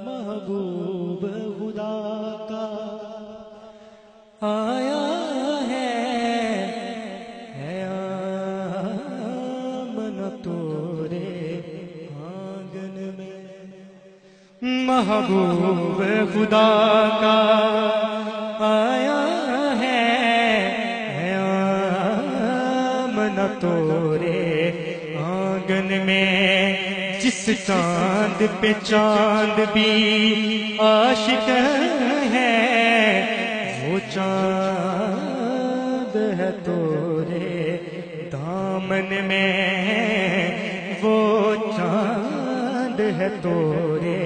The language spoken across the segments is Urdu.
محبوب خدا کا آیا ہے آمن تورے آنگن میں، محبوب خدا کا آیا ہے آمن تورے آنگن میں، جس چاند پہ چاند بھی عاشق ہے، وہ چاند ہے تورے دامن میں، وہ چاند ہے تورے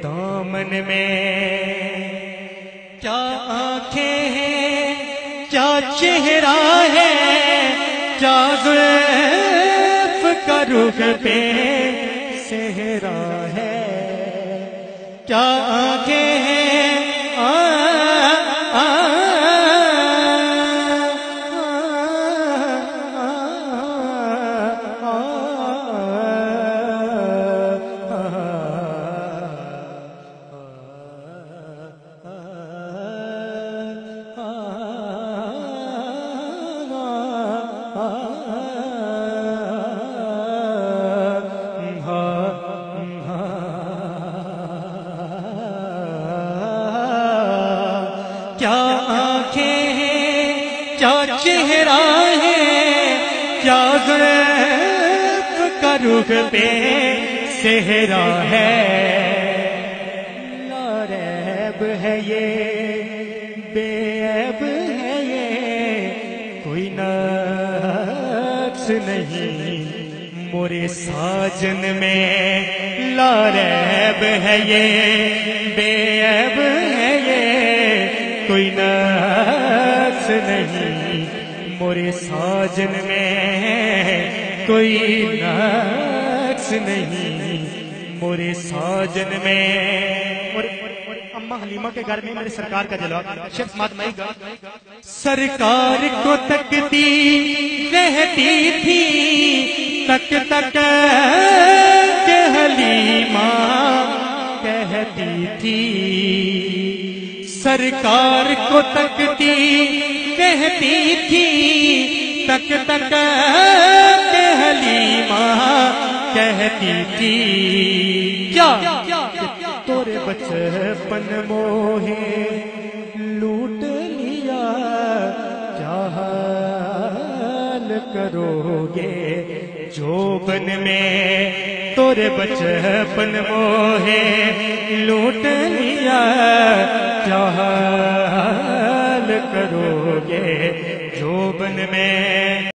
دامن میں۔ کیا آنکھیں ہیں، کیا چہرہ ہے، کیا زلف کا رخ پہ صحرا ہے، کیا آنکھیں ہیں کیا آنکھیں ہیں، کیا چہرہ ہے، کیا زلف کا رخ پہ صحرا ہے، لا ریب ہے یہ، بے عیب ہے یہ، کوئی نقص نہیں مورے ساجن میں، لا ریب ہے یہ، بے عیب ہے یہ، کوئی نقص نہیں مورے ساجن میں، کوئی نقص نہیں مورے ساجن میں۔ اور اماں حلیمہ کے گھر میں میرے سرکار کا جلوہ، شیخ سماعت مائی گا، سرکار کو تکتی رہتی تھی تک تک کہ حلیمہ کہتی تھی، سرکار کو تکتی کہتی تھی تک تک کہ حلیمہ کہتی تھی، کیا تورے بچپن موہے لوٹ لیا، کیا حال کرو گے جوبن میں، تورے بچپن موہے لوٹ لیا، کیا حال کرو گے جوبن میں،